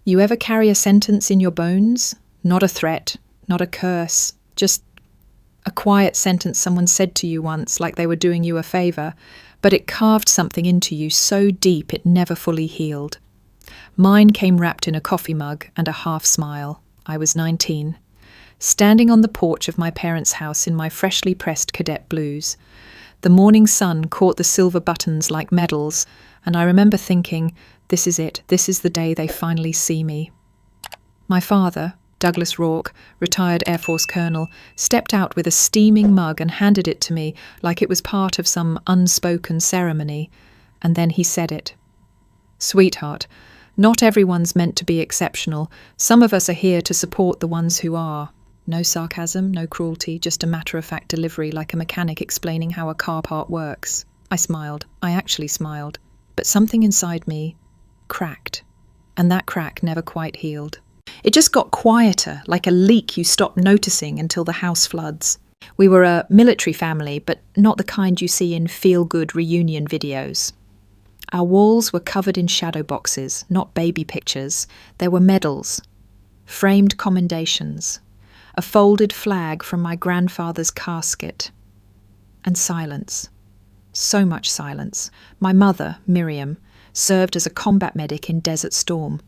You ever carry a sentence in your bones? Not a threat, not a curse, just a quiet sentence someone said to you once like they were doing you a favour, but it carved something into you so deep it never fully healed. Mine came wrapped in a coffee mug and a half smile. I was 19. Standing on the porch of my parents' house in my freshly pressed cadet blues. The morning sun caught the silver buttons like medals, and I remember thinking, this is it, this is the day they finally see me. My father, Douglas Rourke, retired Air Force colonel, stepped out with a steaming mug and handed it to me like it was part of some unspoken ceremony, and then he said it. Sweetheart, not everyone's meant to be exceptional. Some of us are here to support the ones who are. No sarcasm, no cruelty, just a matter-of-fact delivery like a mechanic explaining how a car part works. I smiled. I actually smiled. But something inside me cracked, and that crack never quite healed. It just got quieter, like a leak you stop noticing until the house floods. We were a military family, but not the kind you see in feel-good reunion videos. Our walls were covered in shadow boxes, not baby pictures. There were medals, framed commendations, a folded flag from my grandfather's casket, and silence. So much silence. My mother, Miriam, served as a combat medic in Desert Storm.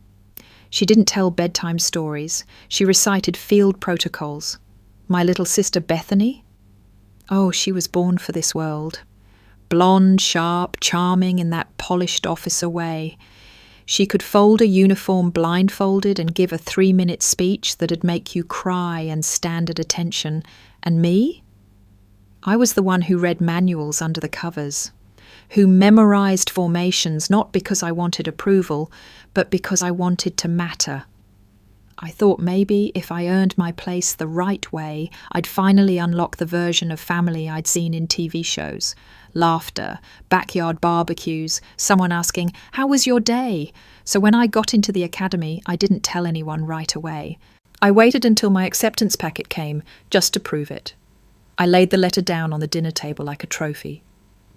She didn't tell bedtime stories. She recited field protocols. My little sister Bethany? Oh, she was born for this world. Blonde, sharp, charming in that polished officer way. She could fold a uniform blindfolded and give a 3-minute speech that'd make you cry and stand at attention. And me? I was the one who read manuals under the covers, who memorized formations not because I wanted approval, but because I wanted to matter. I thought maybe if I earned my place the right way, I'd finally unlock the version of family I'd seen in TV shows. Laughter, backyard barbecues, someone asking, "How was your day?" So when I got into the academy, I didn't tell anyone right away. I waited until my acceptance packet came, just to prove it. I laid the letter down on the dinner table like a trophy.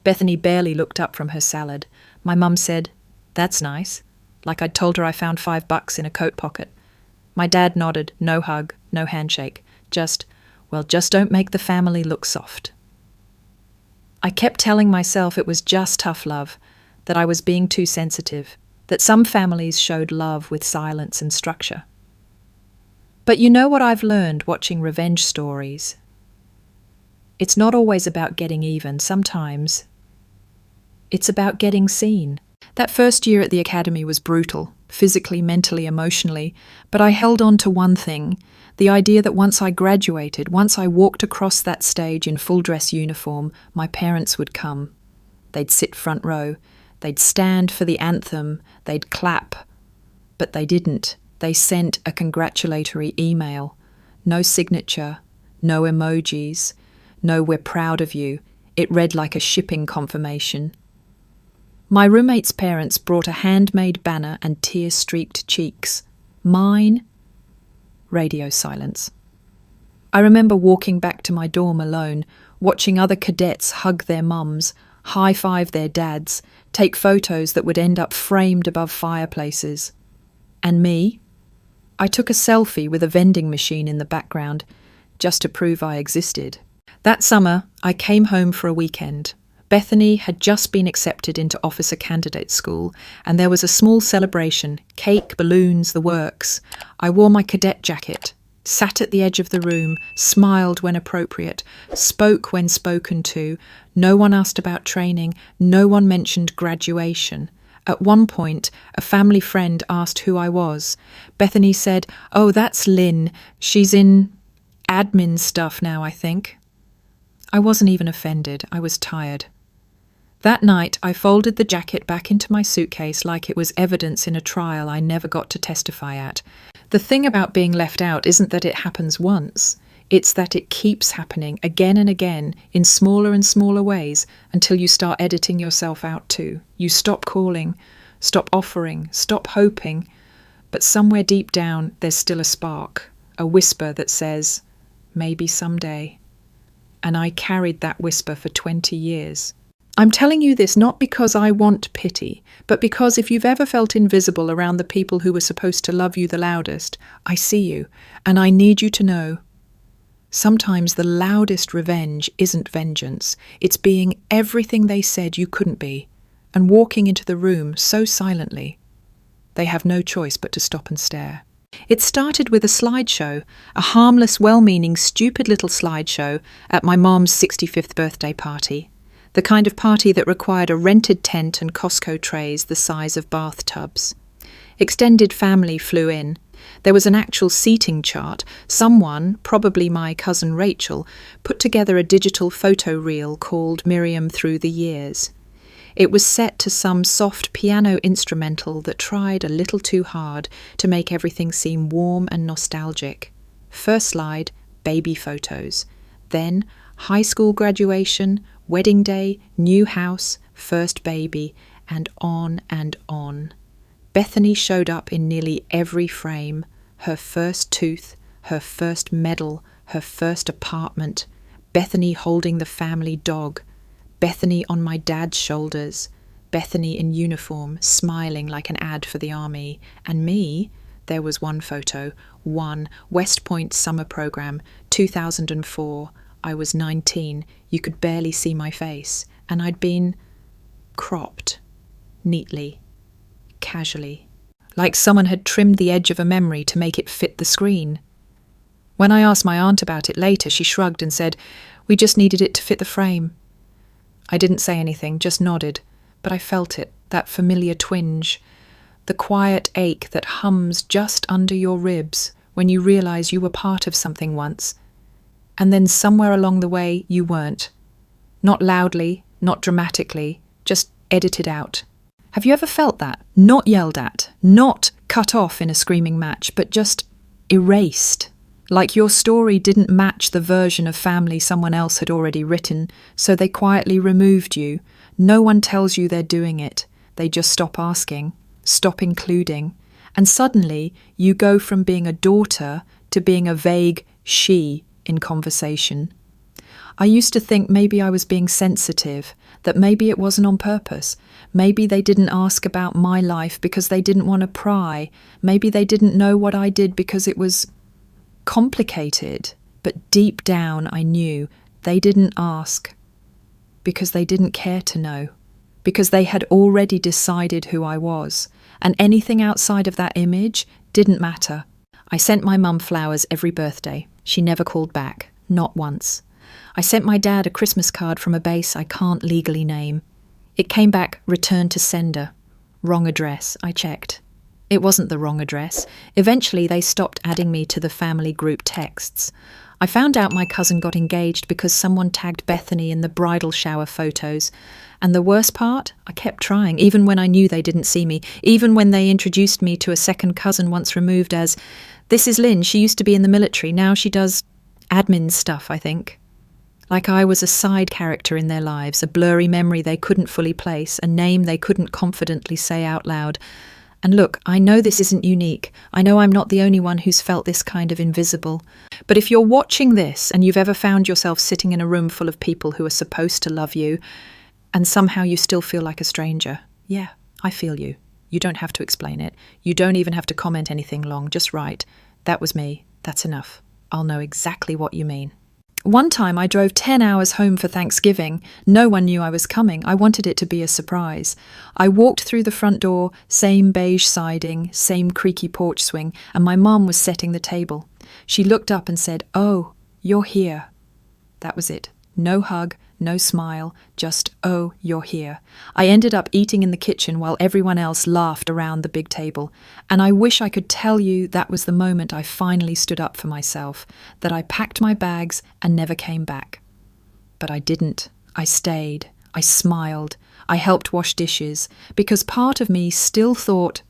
Bethany barely looked up from her salad. My mum said, "That's nice," like I'd told her I found $5 in a coat pocket. My dad nodded, no hug, no handshake, just don't make the family look soft. I kept telling myself it was just tough love, that I was being too sensitive, that some families showed love with silence and structure. But you know what I've learned watching revenge stories? It's not always about getting even. Sometimes it's about getting seen. That first year at the academy was brutal, physically, mentally, emotionally, but I held on to one thing, the idea that once I graduated, once I walked across that stage in full dress uniform, my parents would come. They'd sit front row. They'd stand for the anthem. They'd clap. But they didn't. They sent a congratulatory email. No signature, no emojis, no "we're proud of you." It read like a shipping confirmation. My roommate's parents brought a handmade banner and tear-streaked cheeks. Mine? Radio silence. I remember walking back to my dorm alone, watching other cadets hug their mums, high-five their dads, take photos that would end up framed above fireplaces. And me? I took a selfie with a vending machine in the background, just to prove I existed. That summer, I came home for a weekend. Bethany had just been accepted into officer candidate school, and there was a small celebration, cake, balloons, the works. I wore my cadet jacket, sat at the edge of the room, smiled when appropriate, spoke when spoken to. No one asked about training, no one mentioned graduation. At one point, a family friend asked who I was. Bethany said, "Oh, that's Lynn. She's in admin stuff now, I think." I wasn't even offended. I was tired. That night, I folded the jacket back into my suitcase like it was evidence in a trial I never got to testify at. The thing about being left out isn't that it happens once. It's that it keeps happening again and again in smaller and smaller ways until you start editing yourself out too. You stop calling, stop offering, stop hoping. But somewhere deep down, there's still a spark, a whisper that says, maybe someday. And I carried that whisper for 20 years. I'm telling you this not because I want pity, but because if you've ever felt invisible around the people who were supposed to love you the loudest, I see you, and I need you to know. Sometimes the loudest revenge isn't vengeance. It's being everything they said you couldn't be, and walking into the room so silently. They have no choice but to stop and stare. It started with a slideshow, a harmless, well-meaning, stupid little slideshow at my mom's 65th birthday party. The kind of party that required a rented tent and Costco trays the size of bathtubs. Extended family flew in. There was an actual seating chart. Someone, probably my cousin Rachel, put together a digital photo reel called Miriam Through the Years. It was set to some soft piano instrumental that tried a little too hard to make everything seem warm and nostalgic. First slide, baby photos. Then high school graduation, wedding day, new house, first baby, and on and on. Bethany showed up in nearly every frame. Her first tooth, her first medal, her first apartment. Bethany holding the family dog. Bethany on my dad's shoulders. Bethany in uniform, smiling like an ad for the army. And me, there was one photo, one, West Point summer program, 2004. I was 19. You could barely see my face. And I'd been cropped, neatly, casually, like someone had trimmed the edge of a memory to make it fit the screen. When I asked my aunt about it later, she shrugged and said, "We just needed it to fit the frame." I didn't say anything, just nodded, but I felt it, that familiar twinge, the quiet ache that hums just under your ribs when you realize you were part of something once, and then somewhere along the way you weren't. Not loudly, not dramatically, just edited out. Have you ever felt that? Not yelled at, not cut off in a screaming match, but just erased. Like your story didn't match the version of family someone else had already written, so they quietly removed you. No one tells you they're doing it. They just stop asking, stop including, and suddenly you go from being a daughter to being a vague she in conversation. I used to think maybe I was being sensitive, that maybe it wasn't on purpose. Maybe they didn't ask about my life because they didn't want to pry. Maybe they didn't know what I did because it was complicated. But deep down I knew they didn't ask because they didn't care to know, because they had already decided who I was, and anything outside of that image didn't matter. I sent my mum flowers every birthday. She never called back, not once. I sent my dad a Christmas card from a base I can't legally name. It came back, returned to sender. Wrong address, I checked. It wasn't the wrong address. Eventually they stopped adding me to the family group texts. I found out my cousin got engaged because someone tagged Bethany in the bridal shower photos. And the worst part, I kept trying, even when I knew they didn't see me, even when they introduced me to a second cousin once removed as, "This is Lynn, she used to be in the military, now she does admin stuff, I think." Like I was a side character in their lives, a blurry memory they couldn't fully place, a name they couldn't confidently say out loud. And look, I know this isn't unique. I know I'm not the only one who's felt this kind of invisible. But if you're watching this and you've ever found yourself sitting in a room full of people who are supposed to love you, and somehow you still feel like a stranger, yeah, I feel you. You don't have to explain it. You don't even have to comment anything long. Just write, "That was me. That's enough. I'll know exactly what you mean." One time I drove 10 hours home for Thanksgiving. No one knew I was coming. I wanted it to be a surprise. I walked through the front door, same beige siding, same creaky porch swing, and my mom was setting the table. She looked up and said, "Oh, you're here." That was it. No hug, no smile, just, "Oh, you're here." I ended up eating in the kitchen while everyone else laughed around the big table. And I wish I could tell you that was the moment I finally stood up for myself, that I packed my bags and never came back. But I didn't. I stayed. I smiled. I helped wash dishes, because part of me still thought,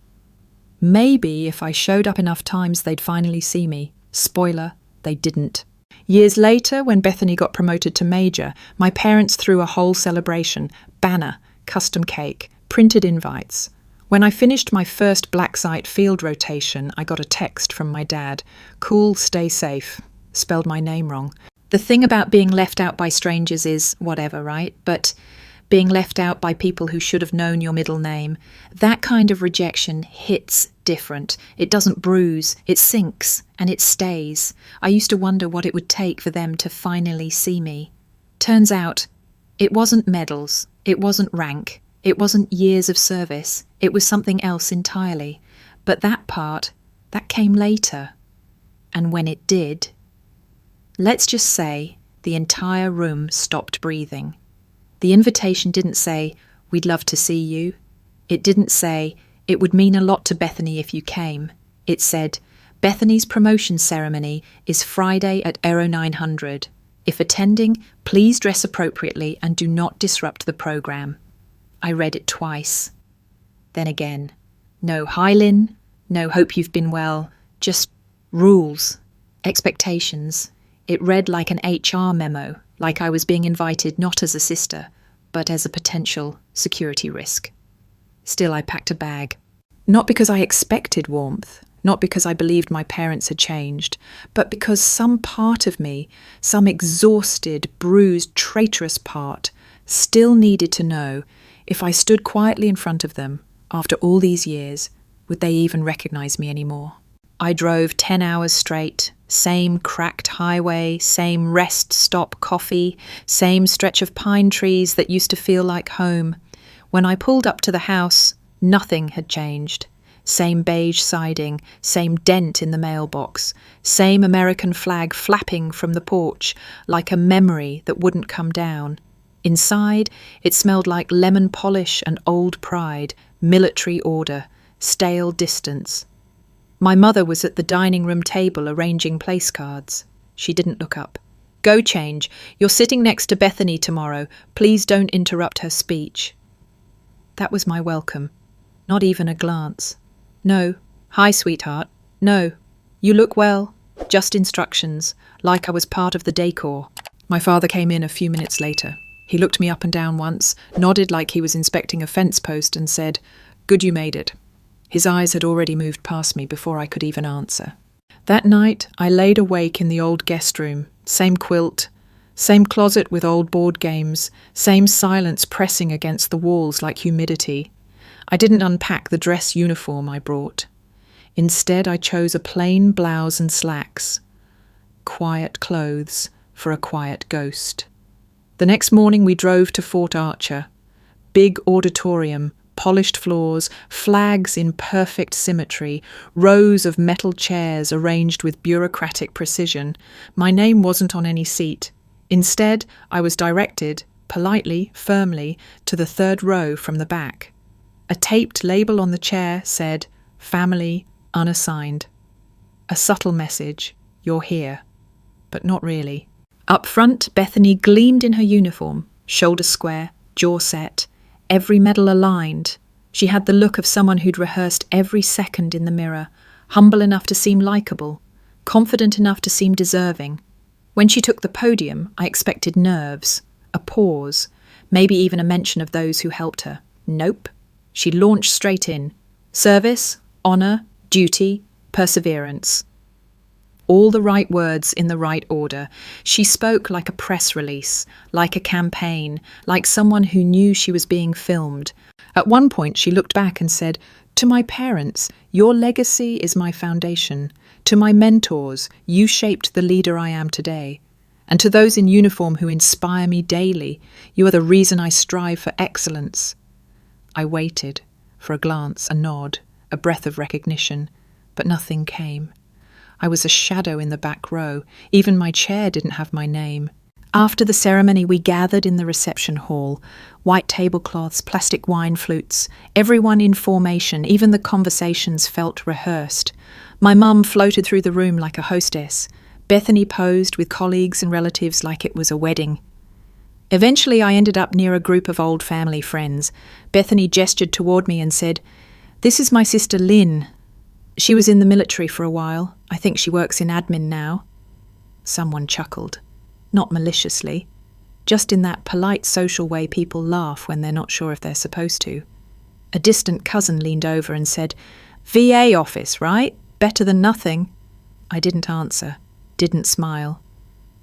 maybe if I showed up enough times they'd finally see me. Spoiler, they didn't. Years later, when Bethany got promoted to major, my parents threw a whole celebration, banner, custom cake, printed invites. When I finished my first black site field rotation, I got a text from my dad. "Cool, stay safe." Spelled my name wrong. The thing about being left out by strangers is whatever, right? But being left out by people who should have known your middle name. That kind of rejection hits different. It doesn't bruise, it sinks, and it stays. I used to wonder what it would take for them to finally see me. Turns out, it wasn't medals, it wasn't rank, it wasn't years of service, it was something else entirely. But that part, that came later. And when it did, let's just say the entire room stopped breathing. The invitation didn't say, "We'd love to see you." It didn't say, "It would mean a lot to Bethany if you came." It said, "Bethany's promotion ceremony is Friday at Aero 900. If attending, please dress appropriately and do not disrupt the program." I read it twice. Then again. No "Hi, Lynn," no "Hope you've been well," just rules, expectations. It read like an HR memo, like I was being invited not as a sister, but as a potential security risk. Still, I packed a bag. Not because I expected warmth, not because I believed my parents had changed, but because some part of me, some exhausted, bruised, traitorous part, still needed to know if I stood quietly in front of them, after all these years, would they even recognize me anymore? I drove 10 hours straight, same cracked highway, same rest stop coffee, same stretch of pine trees that used to feel like home. When I pulled up to the house, nothing had changed. Same beige siding, same dent in the mailbox, same American flag flapping from the porch like a memory that wouldn't come down. Inside, it smelled like lemon polish and old pride, military order, stale distance. My mother was at the dining room table arranging place cards. She didn't look up. "Go change. You're sitting next to Bethany tomorrow. Please don't interrupt her speech." That was my welcome. Not even a glance. No. "Hi, sweetheart." No. "You look well." Just instructions, like I was part of the decor. My father came in a few minutes later. He looked me up and down once, nodded like he was inspecting a fence post, and said, "Good you made it." His eyes had already moved past me before I could even answer. That night, I laid awake in the old guest room, same quilt, same closet with old board games, same silence pressing against the walls like humidity. I didn't unpack the dress uniform I brought. Instead, I chose a plain blouse and slacks. Quiet clothes for a quiet ghost. The next morning we drove to Fort Archer. Big auditorium, polished floors, flags in perfect symmetry, rows of metal chairs arranged with bureaucratic precision. My name wasn't on any seat. Instead, I was directed, politely, firmly, to the third row from the back. A taped label on the chair said, "Family, unassigned." A subtle message, "You're here." But not really. Up front, Bethany gleamed in her uniform, shoulder square, jaw set, every medal aligned. She had the look of someone who'd rehearsed every second in the mirror, humble enough to seem likeable, confident enough to seem deserving. When she took the podium, I expected nerves, a pause, maybe even a mention of those who helped her. Nope. She launched straight in. Service, honour, duty, perseverance. All the right words in the right order. She spoke like a press release, like a campaign, like someone who knew she was being filmed. At one point she looked back and said, "To my parents, your legacy is my foundation. To my mentors, you shaped the leader I am today. And to those in uniform who inspire me daily, you are the reason I strive for excellence." I waited for a glance, a nod, a breath of recognition, but nothing came. I was a shadow in the back row. Even my chair didn't have my name. After the ceremony, we gathered in the reception hall. White tablecloths, plastic wine flutes, everyone in formation, even the conversations felt rehearsed. My mum floated through the room like a hostess. Bethany posed with colleagues and relatives like it was a wedding. Eventually, I ended up near a group of old family friends. Bethany gestured toward me and said, "This is my sister Lynn. She was in the military for a while. I think she works in admin now." Someone chuckled. Not maliciously. Just in that polite social way people laugh when they're not sure if they're supposed to. A distant cousin leaned over and said, "VA office, right? Better than nothing." I didn't answer, didn't smile.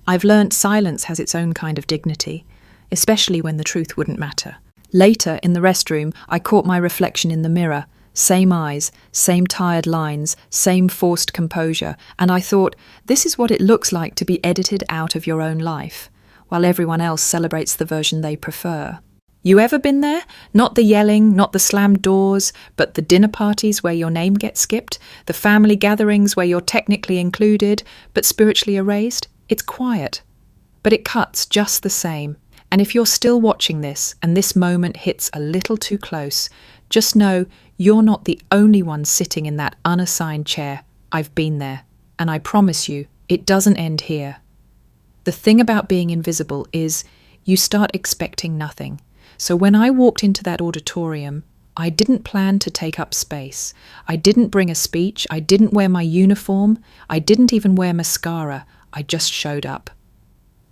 I've learnt silence has its own kind of dignity. especially when the truth wouldn't matter. Later, in the restroom, I caught my reflection in the mirror. Same eyes, same tired lines, same forced composure, and I thought, this is what it looks like to be edited out of your own life, while everyone else celebrates the version they prefer. You ever been there? Not the yelling, not the slammed doors, but the dinner parties where your name gets skipped, the family gatherings where you're technically included, but spiritually erased? It's quiet, but it cuts just the same. And if you're still watching this, and this moment hits a little too close, just know you're not the only one sitting in that unassigned chair. I've been there, and I promise you, it doesn't end here. The thing about being invisible is you start expecting nothing. So when I walked into that auditorium, I didn't plan to take up space. I didn't bring a speech. I didn't wear my uniform. I didn't even wear mascara. I just showed up.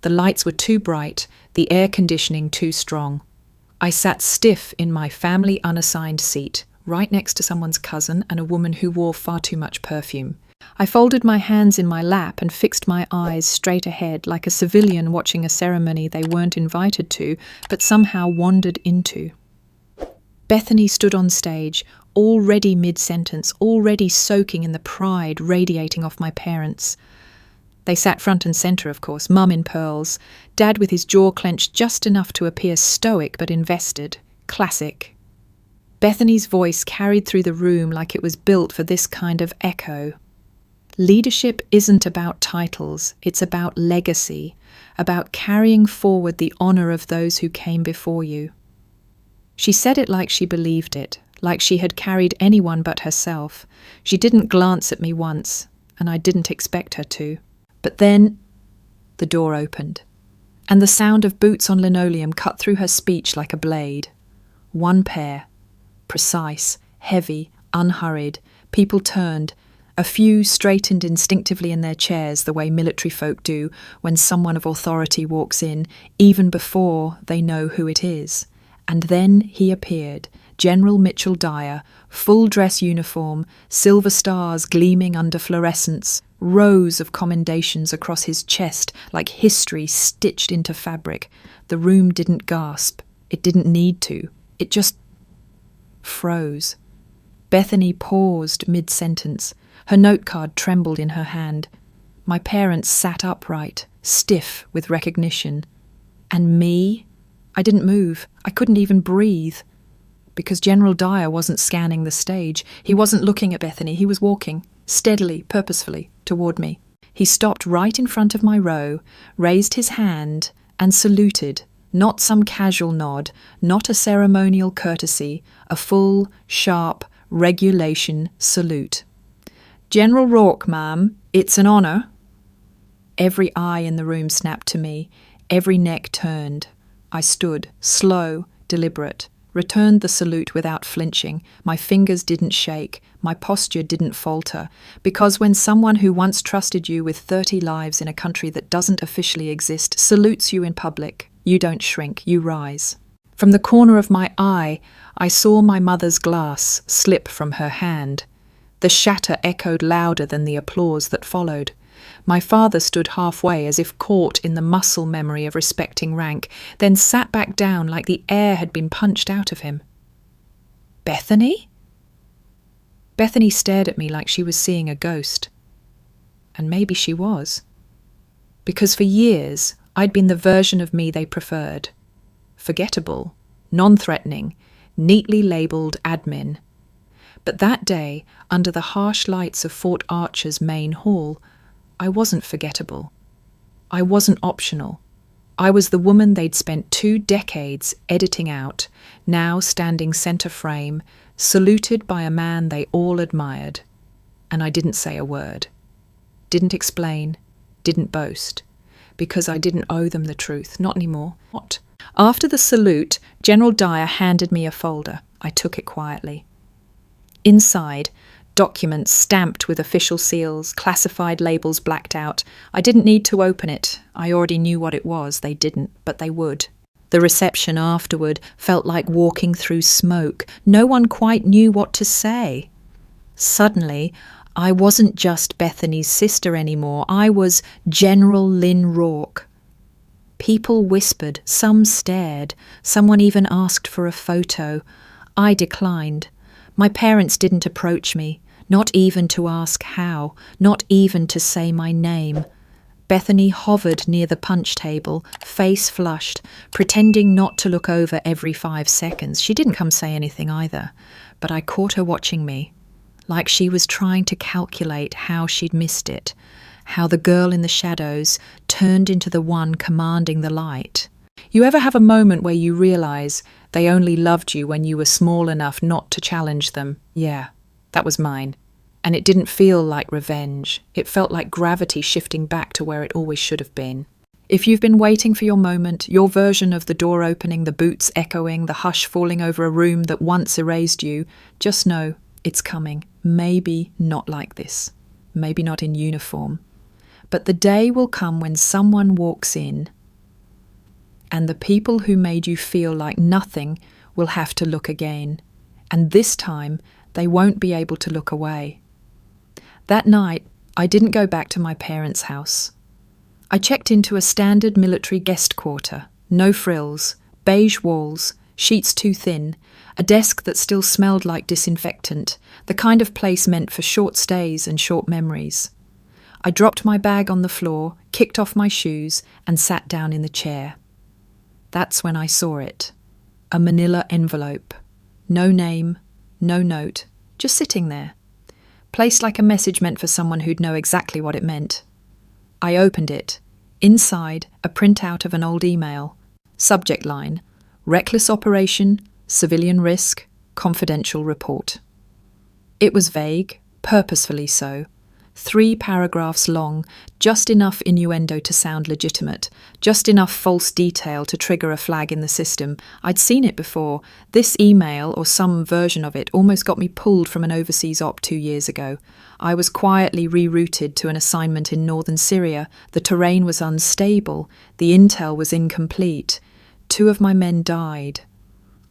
The lights were too bright, the air conditioning too strong. I sat stiff in my family unassigned seat, right next to someone's cousin and a woman who wore far too much perfume. I folded my hands in my lap and fixed my eyes straight ahead like a civilian watching a ceremony they weren't invited to, but somehow wandered into. Bethany stood on stage, already mid-sentence, already soaking in the pride radiating off my parents. They sat front and centre, of course, Mum in pearls, Dad with his jaw clenched just enough to appear stoic but invested. Classic. Bethany's voice carried through the room like it was built for this kind of echo. Leadership isn't about titles, it's about legacy, about carrying forward the honour of those who came before you. She said it like she believed it, like she had carried anyone but herself. She didn't glance at me once, and I didn't expect her to. But then the door opened, and the sound of boots on linoleum cut through her speech like a blade. One pair, precise, heavy, unhurried. People turned. A few straightened instinctively in their chairs the way military folk do when someone of authority walks in, even before they know who it is. And then he appeared, General Mitchell Dyer, full dress uniform, silver stars gleaming under fluorescence, rows of commendations across his chest like history stitched into fabric. The room didn't gasp. It didn't need to. It just froze. Bethany paused mid-sentence. Her note card trembled in her hand. My parents sat upright, stiff with recognition. And me? I didn't move. I couldn't even breathe. Because General Dyer wasn't scanning the stage. He wasn't looking at Bethany. He was walking, steadily, purposefully, toward me. He stopped right in front of my row, raised his hand, and saluted. Not some casual nod, not a ceremonial courtesy, a full, sharp, regulation salute. "General Rourke, ma'am, it's an honour." Every eye in the room snapped to me, every neck turned. I stood, slow, deliberate, returned the salute without flinching. My fingers didn't shake, my posture didn't falter, because when someone who once trusted you with 30 lives in a country that doesn't officially exist salutes you in public, you don't shrink, you rise. From the corner of my eye, I saw my mother's glass slip from her hand. The shatter echoed louder than the applause that followed. My father stood halfway as if caught in the muscle memory of respecting rank, then sat back down like the air had been punched out of him. "Bethany?" Bethany stared at me like she was seeing a ghost. And maybe she was. Because for years, I'd been the version of me they preferred. Forgettable, non-threatening, neatly labelled admin. But that day, under the harsh lights of Fort Archer's main hall, I wasn't forgettable. I wasn't optional. I was the woman they'd spent 2 decades editing out, now standing centre frame, saluted by a man they all admired. And I didn't say a word. Didn't explain, didn't boast. Because I didn't owe them the truth, not anymore. What? After the salute, General Dyer handed me a folder. I took it quietly. Inside, documents stamped with official seals, classified labels blacked out. I didn't need to open it. I already knew what it was. They didn't, but they would. The reception afterward felt like walking through smoke. No one quite knew what to say. Suddenly, I wasn't just Bethany's sister anymore. I was General Lynn Rourke. People whispered, some stared, someone even asked for a photo. I declined. My parents didn't approach me, not even to ask how, not even to say my name. Bethany hovered near the punch table, face flushed, pretending not to look over every 5 seconds. She didn't come say anything either, but I caught her watching me, like she was trying to calculate how she'd missed it, how the girl in the shadows turned into the one commanding the light. You ever have a moment where you realise they only loved you when you were small enough not to challenge them? Yeah, that was mine. And it didn't feel like revenge. It felt like gravity shifting back to where it always should have been. If you've been waiting for your moment, your version of the door opening, the boots echoing, the hush falling over a room that once erased you, just know it's coming. Maybe not like this. Maybe not in uniform. But the day will come when someone walks in and the people who made you feel like nothing will have to look again. And this time, they won't be able to look away. That night, I didn't go back to my parents' house. I checked into a standard military guest quarter. No frills, beige walls, sheets too thin, a desk that still smelled like disinfectant, the kind of place meant for short stays and short memories. I dropped my bag on the floor, kicked off my shoes, and sat down in the chair. That's when I saw it. A manila envelope. No name, no note, just sitting there. Placed like a message meant for someone who'd know exactly what it meant. I opened it. Inside, a printout of an old email. Subject line: reckless operation, civilian risk, confidential report. It was vague, purposefully so. 3 paragraphs long, just enough innuendo to sound legitimate, just enough false detail to trigger a flag in the system. I'd seen it before. This email, or some version of it, almost got me pulled from an overseas op 2 years ago. I was quietly rerouted to an assignment in northern Syria. The terrain was unstable. The intel was incomplete. 2 of my men died.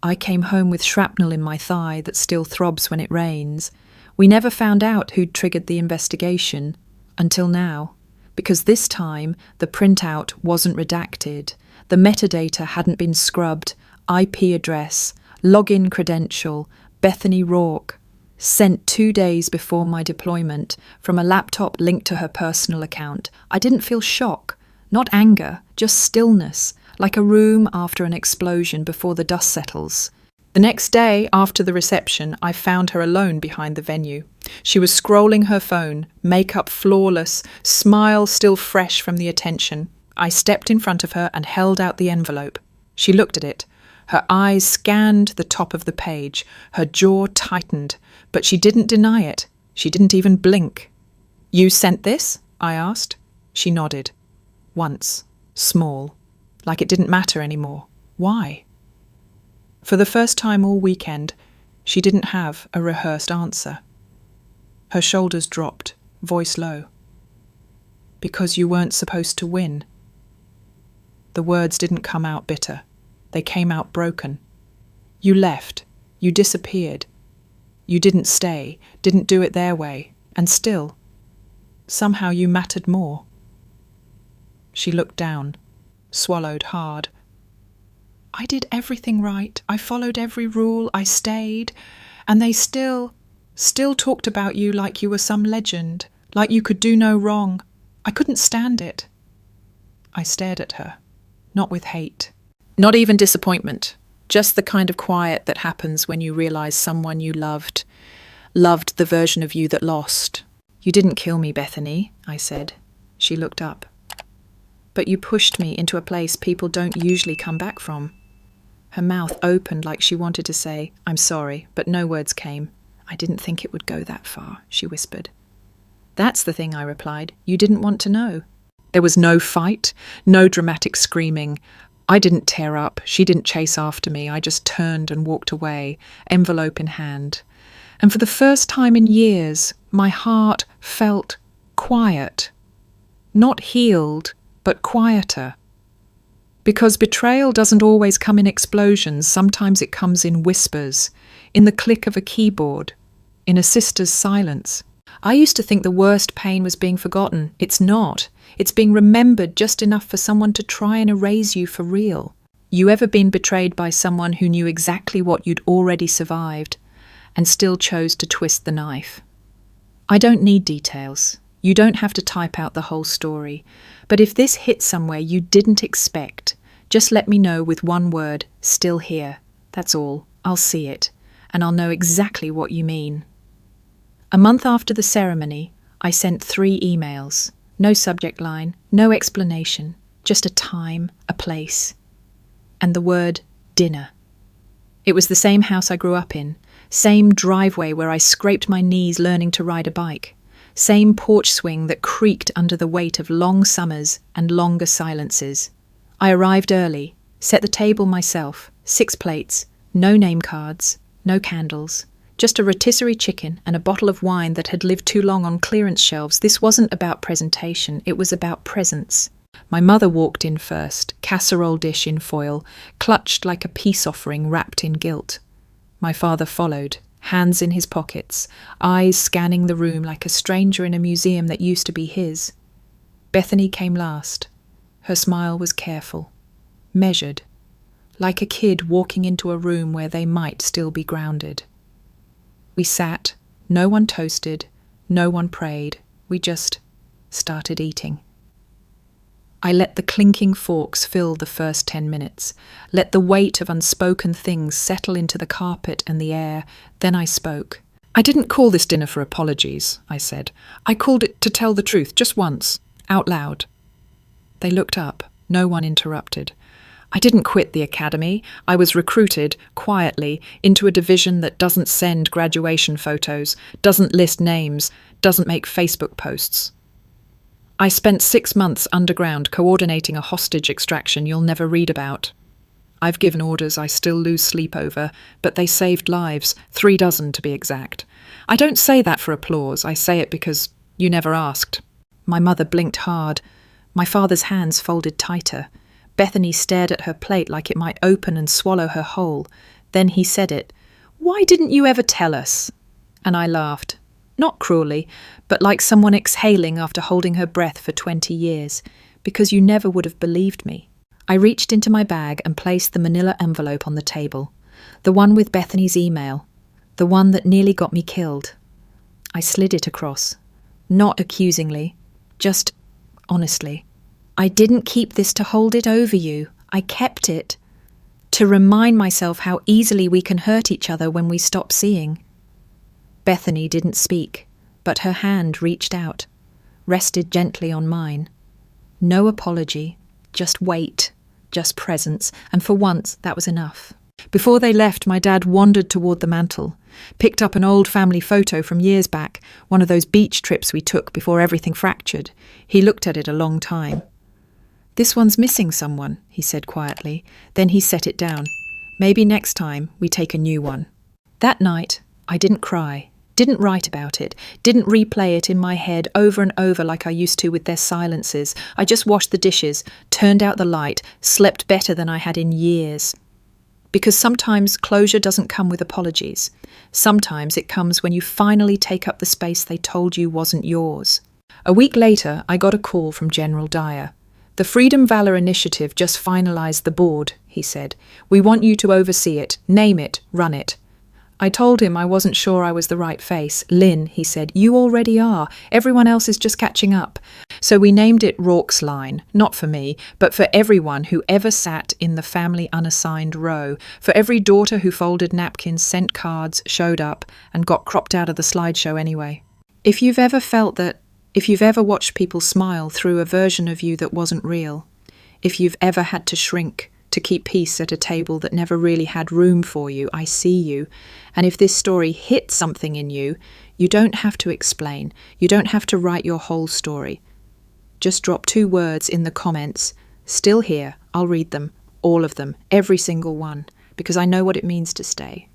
I came home with shrapnel in my thigh that still throbs when it rains. We never found out who'd triggered the investigation, until now, because this time the printout wasn't redacted, the metadata hadn't been scrubbed, IP address, login credential, Bethany Rourke, sent 2 days before my deployment from a laptop linked to her personal account. I didn't feel shock, not anger, just stillness, like a room after an explosion before the dust settles. The next day, after the reception, I found her alone behind the venue. She was scrolling her phone, makeup flawless, smile still fresh from the attention. I stepped in front of her and held out the envelope. She looked at it. Her eyes scanned the top of the page. Her jaw tightened, but she didn't deny it. She didn't even blink. "You sent this?" I asked. She nodded. Once. Small. Like it didn't matter anymore. Why? For the first time all weekend, she didn't have a rehearsed answer. Her shoulders dropped, voice low. "Because you weren't supposed to win." The words didn't come out bitter. They came out broken. You left. You disappeared. You didn't stay, didn't do it their way, and still, somehow you mattered more. She looked down, swallowed hard. "I did everything right. I followed every rule. I stayed. And they still talked about you like you were some legend, like you could do no wrong. I couldn't stand it." I stared at her, not with hate, not even disappointment, just the kind of quiet that happens when you realise someone you loved the version of you that lost. "You didn't kill me, Bethany," I said. She looked up. "But you pushed me into a place people don't usually come back from." Her mouth opened like she wanted to say, "I'm sorry," but no words came. "I didn't think it would go that far," she whispered. "That's the thing," I replied. "You didn't want to know." There was no fight, no dramatic screaming. I didn't tear up. She didn't chase after me. I just turned and walked away, envelope in hand. And for the first time in years, my heart felt quiet. Not healed, but quieter. Because betrayal doesn't always come in explosions. Sometimes it comes in whispers, in the click of a keyboard, in a sister's silence. I used to think the worst pain was being forgotten. It's not. It's being remembered just enough for someone to try and erase you for real. You ever been betrayed by someone who knew exactly what you'd already survived and still chose to twist the knife? I don't need details. You don't have to type out the whole story. But if this hit somewhere you didn't expect, just let me know with one word, still here. That's all. I'll see it, and I'll know exactly what you mean. A month after the ceremony, I sent 3 emails. No subject line, no explanation, just a time, a place, and the word dinner. It was the same house I grew up in, same driveway where I scraped my knees learning to ride a bike, same porch swing that creaked under the weight of long summers and longer silences. I arrived early, set the table myself, 6 plates, no name cards, no candles, just a rotisserie chicken and a bottle of wine that had lived too long on clearance shelves. This wasn't about presentation, it was about presence. My mother walked in first, casserole dish in foil, clutched like a peace offering wrapped in guilt. My father followed, hands in his pockets, eyes scanning the room like a stranger in a museum that used to be his. Bethany came last. Her smile was careful, measured, like a kid walking into a room where they might still be grounded. We sat, no one toasted, no one prayed, we just started eating. I let the clinking forks fill the first 10 minutes, let the weight of unspoken things settle into the carpet and the air, then I spoke. I didn't call this dinner for apologies, I said. I called it to tell the truth, just once, out loud. They looked up, no one interrupted. I didn't quit the academy. I was recruited, quietly, into a division that doesn't send graduation photos, doesn't list names, doesn't make Facebook posts. I spent 6 months underground coordinating a hostage extraction you'll never read about. I've given orders I still lose sleep over, but they saved lives, 3 dozen to be exact. I don't say that for applause, I say it because you never asked. My mother blinked hard. My father's hands folded tighter. Bethany stared at her plate like it might open and swallow her whole. Then he said it. "Why didn't you ever tell us?" And I laughed. Not cruelly, but like someone exhaling after holding her breath for 20 years, because you never would have believed me. I reached into my bag and placed the manila envelope on the table, the one with Bethany's email, the one that nearly got me killed. I slid it across, not accusingly, just honestly. I didn't keep this to hold it over you. I kept it to remind myself how easily we can hurt each other when we stop seeing. Bethany didn't speak, but her hand reached out, rested gently on mine. No apology, just weight, just presence, and for once that was enough. Before they left, my dad wandered toward the mantel, picked up an old family photo from years back, one of those beach trips we took before everything fractured. He looked at it a long time. "This one's missing someone," he said quietly. Then he set it down. "Maybe next time we take a new one." That night, I didn't cry, didn't write about it, didn't replay it in my head over and over like I used to with their silences. I just washed the dishes, turned out the light, slept better than I had in years. Because sometimes closure doesn't come with apologies. Sometimes it comes when you finally take up the space they told you wasn't yours. A week later, I got a call from General Dyer. "The Freedom Valor Initiative just finalised the board," he said. "We want you to oversee it, name it, run it." I told him I wasn't sure I was the right face. "Lynn," he said, "you already are. Everyone else is just catching up." So we named it Rourke's Line, not for me, but for everyone who ever sat in the family unassigned row, for every daughter who folded napkins, sent cards, showed up, and got cropped out of the slideshow anyway. If you've ever felt that, if you've ever watched people smile through a version of you that wasn't real, if you've ever had to shrink to keep peace at a table that never really had room for you, I see you. And if this story hit something in you, you don't have to explain. You don't have to write your whole story. Just drop 2 words in the comments. Still here. I'll read them, all of them, every single one, because I know what it means to stay.